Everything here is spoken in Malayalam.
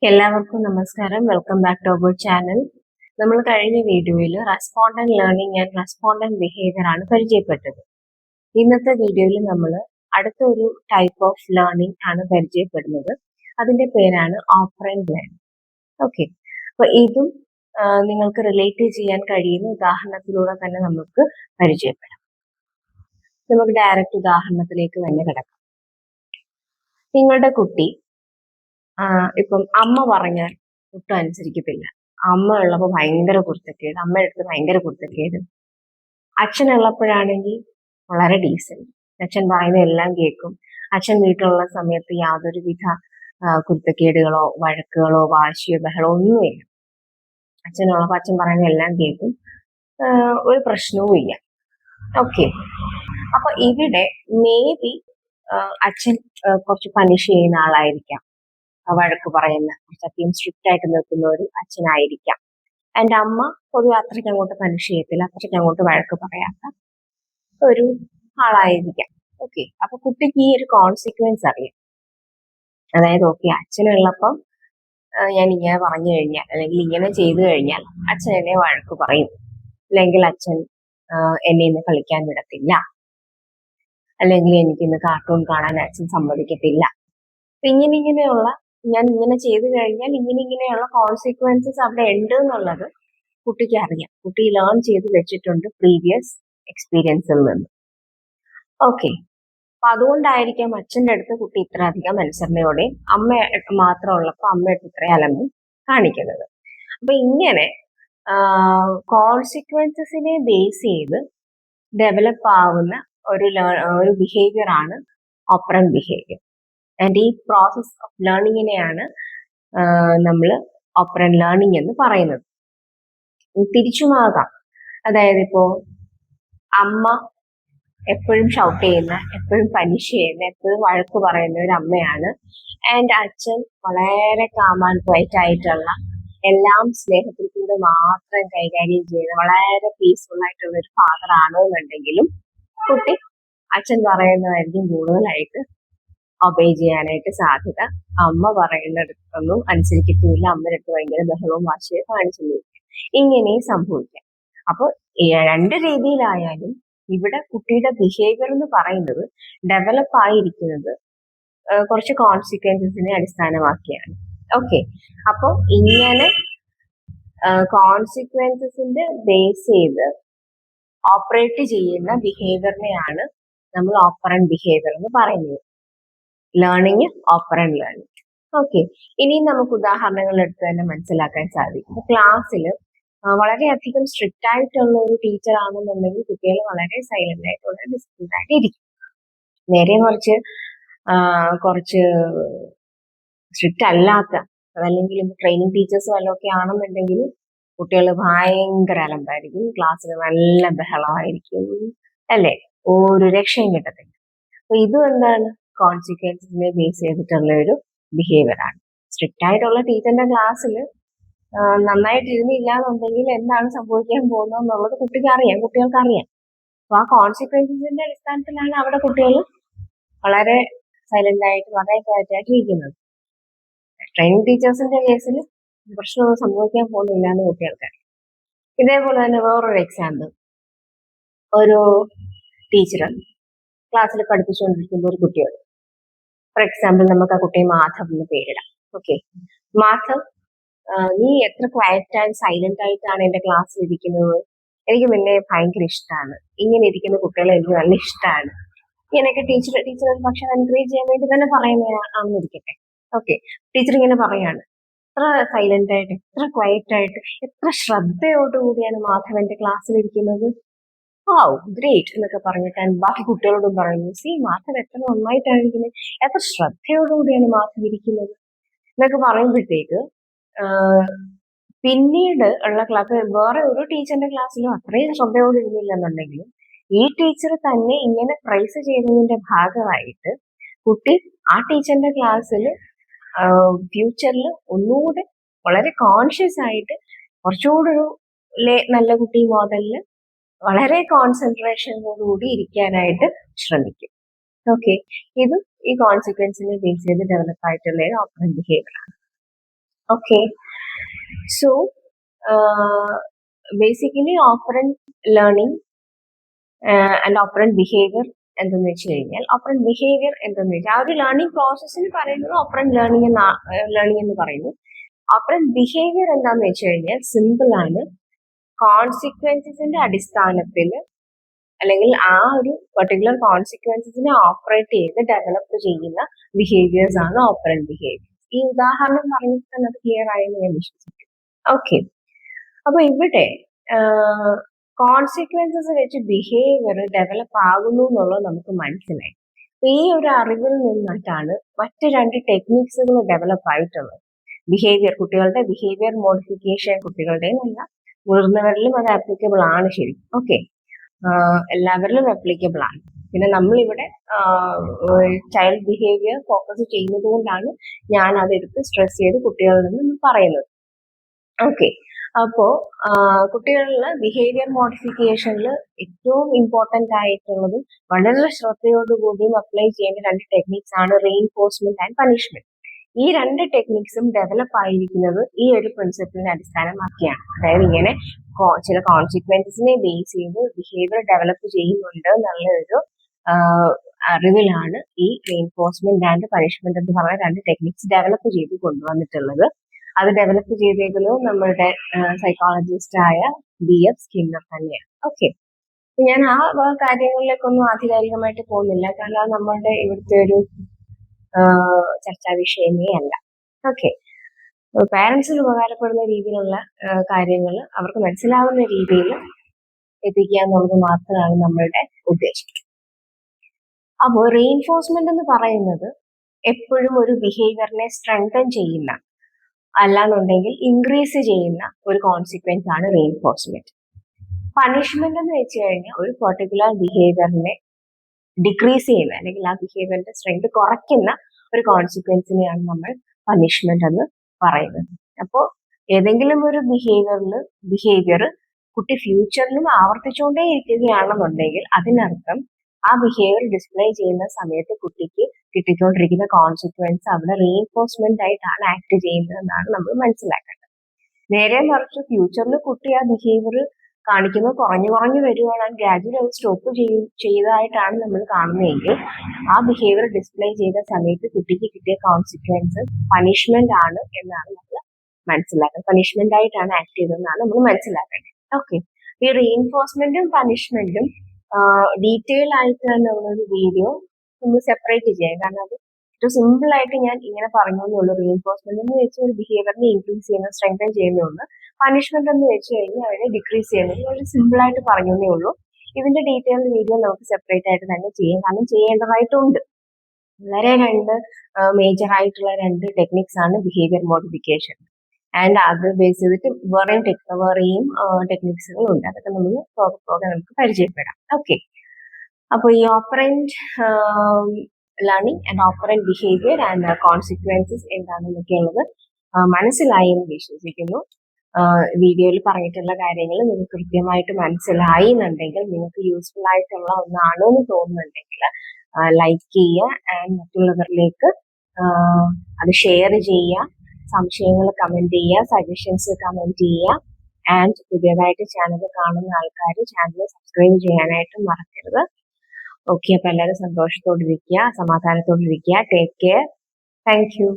എല്ലാവർക്കും നമസ്കാരം. Welcome back to our channel. നമ്മൾ കഴിഞ്ഞ വീഡിയോയിൽ respondent learning and respondent behaviour ആണ് പരിചയപ്പെട്ടത്. ഇന്നത്തെ വീഡിയോയിൽ നമ്മൾ അടുത്തൊരു ടൈപ്പ് ഓഫ് ലേണിംഗ് ആണ് പരിചയപ്പെടുന്നത്. അതിന്റെ പേരാണ് ഓപ്പറന്റ് ലേണിംഗ്. ഓക്കെ, അപ്പൊ ഇതും നിങ്ങൾക്ക് റിലേറ്റ് ചെയ്യാൻ കഴിയുന്ന ഉദാഹരണത്തിലൂടെ തന്നെ നമുക്ക് പരിചയപ്പെടാം. നമുക്ക് ഡയറക്റ്റ് ഉദാഹരണത്തിലേക്ക് തന്നെ കിടക്കാം. നിങ്ങളുടെ കുട്ടി ഇപ്പം അമ്മ പറഞ്ഞാൽ ഒട്ടും അനുസരിക്കത്തില്ല. അമ്മ ഉള്ളപ്പോൾ ഭയങ്കര കുരുത്തക്കേട്, അമ്മയുടെ അടുത്ത് ഭയങ്കര കുരുത്തക്കേട്. അച്ഛനുള്ളപ്പോഴാണെങ്കിൽ വളരെ ഡീസന്റ്, അച്ഛൻ പറയുന്ന എല്ലാം കേൾക്കും. അച്ഛൻ വീട്ടിലുള്ള സമയത്ത് യാതൊരുവിധ കുരുത്തക്കേടുകളോ വഴക്കുകളോ വാശിയോ ബഹളോ ഒന്നുമില്ല. അച്ഛനുള്ളപ്പോൾ അച്ഛൻ പറയുന്ന എല്ലാം കേൾക്കും, ഒരു പ്രശ്നവും ഇല്ല. ഓക്കെ, അപ്പൊ ഇവിടെ മേ ബി അച്ഛൻ കുറച്ച് പണിഷ് ചെയ്യുന്ന ആളായിരിക്കാം, വഴക്ക് പറയുന്ന കുറച്ചധികം സ്ട്രിക്റ്റ് ആയിട്ട് നിൽക്കുന്ന ഒരു അച്ഛനായിരിക്കാം. എൻ്റെ അമ്മ പൊതുവെ അത്രയ്ക്ക് അങ്ങോട്ട് പണിഷ് ചെയ്യത്തില്ല, അത്രയ്ക്ക് അങ്ങോട്ട് വഴക്ക് പറയാത്ത ഒരു ആളായിരിക്കാം. ഓക്കെ, അപ്പൊ കുട്ടിക്ക് ഈ ഒരു കോൺസിക്വൻസ് അറിയാം. അതായത് ഓക്കെ, അച്ഛനുള്ളപ്പം ഞാൻ ഇങ്ങനെ പറഞ്ഞു കഴിഞ്ഞാൽ അല്ലെങ്കിൽ ഇങ്ങനെ ചെയ്തു കഴിഞ്ഞാൽ അച്ഛൻ എന്നെ വഴക്ക് പറയും, അല്ലെങ്കിൽ അച്ഛൻ എന്നെ ഇന്ന് കളിക്കാൻ വിടത്തില്ല, അല്ലെങ്കിൽ എനിക്കിന്ന് കാർട്ടൂൺ കാണാൻ അച്ഛൻ സമ്മതിക്കത്തില്ല. ഇങ്ങനെയുള്ള ഞാൻ ഇങ്ങനെ ചെയ്തു കഴിഞ്ഞാൽ ഇങ്ങനെയുള്ള കോൺസിക്വൻസസ് അവിടെ ഉണ്ട് എന്നുള്ളത് കുട്ടിക്ക് അറിയാം. കുട്ടി ലേൺ ചെയ്ത് വെച്ചിട്ടുണ്ട് പ്രീവിയസ് എക്സ്പീരിയൻസിൽ നിന്ന്. ഓക്കെ, അപ്പൊ അതുകൊണ്ടായിരിക്കാം അച്ഛൻ്റെ അടുത്ത് കുട്ടി ഇത്ര അധികം അനുസരണയോടെ, അമ്മ മാത്രം ഉള്ളപ്പോൾ അമ്മയുടെ ഇത്ര അലമ്പ് കാണിക്കുന്നത്. അപ്പൊ ഇങ്ങനെ കോൺസിക്വൻസസിനെ ബേസ് ചെയ്ത് ഡെവലപ്പ് ആവുന്ന ഒരു ബിഹേവിയർ ആണ് ഓപ്പറന്റ് ബിഹേവിയർ. ആൻഡ് ഈ പ്രോസസ് ഓഫ് ലേണിങ്ങിനെയാണ് നമ്മൾ ഓപ്പറന്റ് ലേണിംഗ് എന്ന് പറയുന്നത്. തിരിച്ചുമാകാം. അതായത് ഇപ്പോ അമ്മ എപ്പോഴും ഷൗട്ട് ചെയ്യുന്ന, എപ്പോഴും പനിഷ് ചെയ്യുന്ന, എപ്പോഴും വഴക്ക് പറയുന്ന ഒരു അമ്മയാണ്. ആൻഡ് അച്ഛൻ വളരെ കാം ആൻഡ് ക്വൈറ്റ് ആയിട്ടുള്ള, എല്ലാം സ്നേഹത്തിൽ കൂടെ മാത്രം കൈകാര്യം ചെയ്യുന്ന വളരെ പീസ്ഫുൾ ആയിട്ടുള്ള ഒരു ഫാദർ ആണെന്നുണ്ടെങ്കിലും കുട്ടി അച്ഛൻ പറയുന്നതായിരിക്കും കൂടുതലായിട്ട് ഒബേ ചെയ്യാനായിട്ട് സാധ്യത. അമ്മ പറയുന്നിടത്തൊന്നും അനുസരിക്കത്തില്ല, അമ്മയുടെ അടുത്ത് ഭയങ്കര ബഹളവും വാശിയും കാണിച്ചില്ല. ഇങ്ങനെയും സംഭവിക്കാം. അപ്പൊ രണ്ട് രീതിയിലായാലും ഇവിടെ കുട്ടിയുടെ ബിഹേവിയർ എന്ന് പറയുന്നത് ഡെവലപ്പ് ആയിരിക്കുന്നത് കുറച്ച് കോൺസിക്വൻസസിനെ അടിസ്ഥാനമാക്കിയാണ്. ഓക്കെ, അപ്പോൾ ഇങ്ങനെ കോൺസിക്വൻസസിന്റെ ബേസ് ചെയ്ത് ഓപ്പറേറ്റ് ചെയ്യുന്ന ബിഹേവിയറിനെയാണ് നമ്മൾ ഓപ്പറന്റ് ബിഹേവിയർ എന്ന് പറയുന്നത്. Learning, operant learning. ഓക്കെ, ഇനി നമുക്ക് ഉദാഹരണങ്ങൾ എടുത്ത് തന്നെ മനസ്സിലാക്കാൻ സാധിക്കും. ക്ലാസ്സിൽ വളരെയധികം സ്ട്രിക്റ്റ് ആയിട്ടുള്ള ഒരു ടീച്ചർ ആണെന്നുണ്ടെങ്കിൽ കുട്ടികൾ വളരെ സൈലന്റ് ആയിട്ട് വളരെ ഡിസിപ്ലിൻഡ് ആയിട്ട് ഇരിക്കും. നേരെ മറിച്ച് കുറച്ച് സ്ട്രിക്റ്റ് അല്ലാത്ത, അതല്ലെങ്കിൽ ട്രെയിനിങ് ടീച്ചേഴ്സും വല്ലതൊക്കെ ആണെന്നുണ്ടെങ്കിൽ കുട്ടികൾ ഭയങ്കര അലമ്പായിരിക്കും, ക്ലാസ്സിൽ നല്ല ബഹളമായിരിക്കും, അല്ലേ, ഒരു രക്ഷയും കിട്ടത്തില്ല. അപ്പൊ ഇതും എന്താണ്, കോൺസിക്വൻസിനെ ബേസ് ചെയ്തിട്ടുള്ള ഒരു ബിഹേവിയർ ആണ്. സ്ട്രിക്റ്റ് ആയിട്ടുള്ള ടീച്ചറിന്റെ ക്ലാസ്സിൽ നന്നായിട്ട് ഇരുന്നില്ല എന്നുണ്ടെങ്കിൽ എന്താണ് സംഭവിക്കാൻ പോകുന്നത് എന്നുള്ളത് കുട്ടികൾക്ക് അറിയാം. അപ്പൊ ആ കോൺസിക്വൻസിന്റെ അടിസ്ഥാനത്തിലാണ് അവിടെ കുട്ടികൾ വളരെ സൈലന്റ് ആയിട്ട് വളരെ ക്വയറ്റായിട്ട് ഇരിക്കുന്നത്. ട്രെയിനിങ് ടീച്ചേഴ്സിന്റെ കേസിൽ പ്രശ്നമൊന്നും സംഭവിക്കാൻ പോകുന്നില്ല എന്ന് കുട്ടികൾക്കറിയാം. ഇതേപോലെ തന്നെ വേറൊരു എക്സാമ്പിൾ, ഒരു ടീച്ചർ ക്ലാസ്സിൽ പഠിപ്പിച്ചുകൊണ്ടിരിക്കുമ്പോൾ ഒരു കുട്ടിയോട്, ഫോർ എക്സാമ്പിൾ നമുക്ക് ആ കുട്ടിയെ മാധവ് എന്ന് പേരിടാം. ഓക്കെ, മാധവ്, നീ എത്ര ക്വയറ്റ് ആൻഡ് സൈലന്റ് ആയിട്ടാണ് എന്റെ ക്ലാസ്സിൽ ഇരിക്കുന്നത്, എനിക്ക് നിന്നെ ഭയങ്കര ഇഷ്ടമാണ്, ഇങ്ങനെ ഇരിക്കുന്ന കുട്ടികളെ എനിക്ക് നല്ല ഇഷ്ടമാണ്. ഇങ്ങനെയൊക്കെ ടീച്ചർ പക്ഷെ എൻകറേജ് ചെയ്യാൻ വേണ്ടി തന്നെ പറയുന്നതാണെന്നിരിക്കട്ടെ. ഓക്കെ, ടീച്ചർ ഇങ്ങനെ പറയാണ്, എത്ര സൈലന്റ് ആയിട്ട്, എത്ര ക്വയറ്റ് ആയിട്ട്, എത്ര ശ്രദ്ധയോടുകൂടിയാണ് മാധവ് എന്റെ ക്ലാസ്സിൽ ഇരിക്കുന്നത്, ഗ്രേറ്റ് എന്നൊക്കെ പറഞ്ഞിട്ട് ബാക്കി കുട്ടികളോടും പറയുന്നു, സി മാധവ് എത്ര നന്നായിട്ടാണ് ഇരിക്കുന്നത്, എത്ര ശ്രദ്ധയോടുകൂടിയാണ് മാധവ് ഇരിക്കുന്നത് എന്നൊക്കെ പറയുമ്പോഴത്തേക്ക് പിന്നീട് ഉള്ള ക്ലാസ് വേറെ ഒരു ടീച്ചറിന്റെ ക്ലാസ്സിലും അത്രയും ശ്രദ്ധയോടെ ഇരുന്നില്ല എന്നുണ്ടെങ്കിലും ഈ ടീച്ചർ തന്നെ ഇങ്ങനെ പ്രൈസ് ചെയ്യുന്നതിന്റെ ഭാഗമായിട്ട് കുട്ടി ആ ടീച്ചറിന്റെ ക്ലാസ്സിൽ ഫ്യൂച്ചറിൽ ഒന്നുകൂടെ വളരെ കോൺഷ്യസ് ആയിട്ട് കുറച്ചുകൂടെ ഒരു നല്ല കുട്ടി മോഡലില് വളരെ കോൺസെൻട്രേഷനോടുകൂടി ഇരിക്കാനായിട്ട് ശ്രമിക്കും. ഓക്കെ, ഇത് ഈ കോൺസിക്വൻസിനെ ബേസ് ചെയ്ത് ഡെവലപ്പ് ആയിട്ടുള്ള ഓപ്പറന്റ് ബിഹേവിയർ ആണ്. Okay, so basically operant learning and operant behavior എന്തെന്ന് വെച്ച് കഴിഞ്ഞാൽ ഓപ്പറന്റ് ബിഹേവിയർ എന്തെന്ന് വെച്ചാൽ ആ ഒരു ലേണിംഗ് പ്രോസസ്സിന് പറയുന്നത് ഓപ്പറന്റ് ലേണിംഗ് എന്ന് പറയുന്നു. ഓപ്പറന്റ് ബിഹേവിയർ എന്താന്ന് വെച്ച് കഴിഞ്ഞാൽ സിമ്പിൾ ആണ്. കോൺസിക്വൻസസിന്റെ അടിസ്ഥാനത്തിൽ അല്ലെങ്കിൽ ആ ഒരു പെർട്ടിക്കുലർ കോൺസിക്വൻസസിനെ ഓപ്പറേറ്റ് ചെയ്ത് ഡെവലപ്പ് ചെയ്യുന്ന ബിഹേവിയേഴ്സ് ആണ് ഓപ്പറന്റ് ബിഹേവിയർ. ഈ ഉദാഹരണം പറഞ്ഞിട്ട് തന്നെ അത് ക്ലിയർ ആയെന്ന് ഞാൻ വിശ്വസിക്കുന്നു. ഓക്കെ, അപ്പൊ ഇവിടെ കോൺസിക്വൻസസ് വെച്ച് ബിഹേവിയർ ഡെവലപ്പ് ആകുന്നു എന്നുള്ളത് നമുക്ക് മനസ്സിലായി. ഈ ഒരു അറിവിൽ നിന്നിട്ടാണ് മറ്റ് രണ്ട് ടെക്നിക്സുകൾ ഡെവലപ്പ് ആയിട്ടുള്ളത്. കുട്ടികളുടെ ബിഹേവിയർ മോഡിഫിക്കേഷൻ, കുട്ടികളുടെയും അല്ല മുതിർന്നവരിലും അത് ആപ്ലിക്കബിൾ ആണ്. ശരി, ഓക്കെ, എല്ലാവരിലും ആപ്ലിക്കബിൾ ആണ്. പിന്നെ നമ്മളിവിടെ ചൈൽഡ് ബിഹേവിയർ ഫോക്കസ് ചെയ്യുന്നത് കൊണ്ടാണ് ഞാൻ അതെടുത്ത് സ്ട്രെസ് ചെയ്ത് കുട്ടികളിൽ നിന്ന് പറയുന്നത്. ഓക്കെ, അപ്പോ കുട്ടികളിൽ ബിഹേവിയർ മോഡിഫിക്കേഷനിൽ ഏറ്റവും ഇമ്പോർട്ടന്റ് ആയിട്ടുള്ളതും വളരെ ശ്രദ്ധയോടുകൂടിയും അപ്ലൈ ചെയ്യേണ്ട രണ്ട് ടെക്നിക്സ് ആണ് റീഇൻഫോഴ്സ്മെന്റ് ആൻഡ് പണിഷ്മെന്റ്. ഈ രണ്ട് ടെക്നിക്സും ഡെവലപ്പ് ആയിരിക്കുന്നത് ഈ ഒരു പ്രിൻസിപ്പിളിനെ അടിസ്ഥാനമാക്കിയാണ്. അതായത് ഇങ്ങനെ ചില കോൺസിക്വൻസസിനെ ബേസ് ചെയ്ത് ബിഹേവിയർ ഡെവലപ്പ് ചെയ്യുന്നുണ്ട് എന്നുള്ള ഒരു അറിവിലാണ് ഈ റീഇൻഫോഴ്സ്മെന്റ് ആൻഡ് പണിഷ്മെന്റ് എന്ന് പറഞ്ഞ രണ്ട് ടെക്നിക്സ് ഡെവലപ്പ് ചെയ്ത് കൊണ്ടുവന്നിട്ടുള്ളത്. അത് ഡെവലപ്പ് ചെയ്തേക്കുന്നത് നമ്മളുടെ സൈക്കോളജിസ്റ്റ് ആയ BF സ്കിന്നർ തന്നെയാണ്. ഓക്കെ, ഞാൻ ആ കാര്യങ്ങളിലേക്കൊന്നും ആധികാരികമായിട്ട് പോകുന്നില്ല, കാരണം അത് നമ്മളുടെ ഇവിടുത്തെ ഒരു ചർച്ചാ വിഷയമേ അല്ല. ഓക്കെ, പാരന്റ്സിന് ഉപകാരപ്പെടുന്ന രീതിയിലുള്ള കാര്യങ്ങൾ അവർക്ക് മനസ്സിലാവുന്ന രീതിയിൽ എത്തിക്കുക എന്നുള്ളത് മാത്രമാണ് നമ്മളുടെ ഉദ്ദേശം. അപ്പോൾ റീഇൻഫോഴ്സ്മെന്റ് എന്ന് പറയുന്നത് എപ്പോഴും ഒരു ബിഹേവിയറിനെ സ്ട്രെങ്തൻ ചെയ്യുന്ന, അല്ലാന്നുണ്ടെങ്കിൽ ഇൻക്രീസ് ചെയ്യുന്ന ഒരു കോൺസിക്വൻസ് ആണ് റീഇൻഫോഴ്സ്മെന്റ്. പണിഷ്മെന്റ് എന്ന് വെച്ച് കഴിഞ്ഞാൽ ഒരു പെർട്ടിക്കുലർ ബിഹേവിയറിനെ ഡിക്രീസ് ചെയ്യുന്ന അല്ലെങ്കിൽ ആ ബിഹേവിയറിന്റെ സ്ട്രെങ്ത് കുറയ്ക്കുന്ന ഒരു കോൺസിക്വൻസിനെയാണ് നമ്മൾ പണിഷ്മെന്റ് എന്ന് പറയുന്നത്. അപ്പോൾ ഏതെങ്കിലും ഒരു ബിഹേവിയർ കുട്ടി ഫ്യൂച്ചറിലും ആവർത്തിച്ചുകൊണ്ടേ ഇരിക്കുകയാണെന്നുണ്ടെങ്കിൽ അതിനർത്ഥം ആ ബിഹേവിയർ ഡിസ്പ്ലേ ചെയ്യുന്ന സമയത്ത് കുട്ടിക്ക് കിട്ടിക്കൊണ്ടിരിക്കുന്ന കോൺസിക്വൻസ് അവിടെ റീഇൻഫോഴ്സ്മെന്റ് ആയിട്ടാണ് ആക്ട് ചെയ്യുന്നതെന്നാണ് നമ്മൾ മനസ്സിലാക്കേണ്ടത്. നേരെ മറിച്ച് ഫ്യൂച്ചറിൽ കുട്ടി ആ ബിഹേവിയർ കാണിക്കുന്നത് കുറഞ്ഞു വരുവാണ്, ഗ്രാജുവലി അത് സ്റ്റോപ്പ് ചെയ്തതായിട്ടാണ് നമ്മൾ കാണുന്നതെങ്കിൽ ആ ബിഹേവിയർ ഡിസ്പ്ലേ ചെയ്ത സമയത്ത് കുട്ടിക്ക് കിട്ടിയ കോൺസിക്വൻസ് പണിഷ്മെന്റ് ആണ് എന്നാണ് നമ്മൾ മനസ്സിലാക്കുന്നത്. പണിഷ്മെന്റ് ആയിട്ടാണ് ആക്ട് ചെയ്തതെന്നാണ് നമ്മൾ മനസ്സിലാക്കേണ്ടത്. ഓക്കെ, ഈ റീഇൻഫോഴ്സ്മെന്റും പണിഷ്മെന്റും ഡീറ്റെയിൽ ആയിട്ട് തന്നെ ഉള്ളൊരു വീഡിയോ നമ്മൾ സെപ്പറേറ്റ് ചെയ്യാം. കാരണം അത് ഏറ്റവും സിമ്പിൾ ആയിട്ട് ഞാൻ ഇങ്ങനെ പറഞ്ഞുള്ളൂ. റീഇൻഫോഴ്സ്മെന്റ് എന്ന് വെച്ചാൽ ഒരു ബിഹേവിയറിനെ ഇൻക്രീസ് ചെയ്യുന്ന, സ്ട്രെങ്തൻ ചെയ്യുന്ന. പണിഷ്മെന്റ് എന്ന് വെച്ച് കഴിഞ്ഞാൽ അവരെ ഡിക്രീസ് ചെയ്യുന്നത്. വളരെ സിമ്പിൾ ആയിട്ട് പറഞ്ഞേ ഉള്ളൂ. ഇതിന്റെ ഡീറ്റെയിൽഡ് വീഡിയോ നമുക്ക് സെപ്പറേറ്റ് ആയിട്ട് തന്നെ ചെയ്യാം, കാരണം ചെയ്യേണ്ടതായിട്ടുണ്ട്. വളരെ മേജർ ആയിട്ടുള്ള രണ്ട് ടെക്നിക്സ് ആണ് ബിഹേവിയർ മോഡിഫിക്കേഷൻ. ആൻഡ് അത് ബേസ് ചെയ്തിട്ട് വേറെയും ടെക്നിക്സുകൾ ഉണ്ട്. അതൊക്കെ നമ്മൾ പോകെ നമുക്ക് പരിചയപ്പെടാം. ഓക്കെ, അപ്പോൾ ഈ operant learning and operant behaviour and consequences എന്താണെന്നൊക്കെയുള്ളത് മനസ്സിലായി എന്ന് വിശ്വസിക്കുന്നു. വീഡിയോയിൽ പറഞ്ഞിട്ടുള്ള കാര്യങ്ങൾ നിങ്ങൾക്ക് കൃത്യമായിട്ട് മനസ്സിലായി എന്നുണ്ടെങ്കിൽ, നിങ്ങൾക്ക് യൂസ്ഫുൾ ആയിട്ടുള്ള ഒന്നാണോ എന്ന് തോന്നുന്നുണ്ടെങ്കിൽ ലൈക്ക് ചെയ്യുക ആൻഡ് മറ്റുള്ളവരിലേക്ക് അത് ഷെയർ ചെയ്യുക. സംശയങ്ങൾ കമന്റ് ചെയ്യുക, സജഷൻസ് കമന്റ് ചെയ്യുക. ആൻഡ് പുതിയതായിട്ട് ചാനൽ കാണുന്ന ആൾക്കാർ ചാനൽ സബ്സ്ക്രൈബ് ചെയ്യാനായിട്ട് മറക്കരുത്. ഓക്കെ, അപ്പൊ എല്ലാവരും സന്തോഷത്തോടിരിക്കുക, സമാധാനത്തോടിരിക്കുക. Take care. Thank U.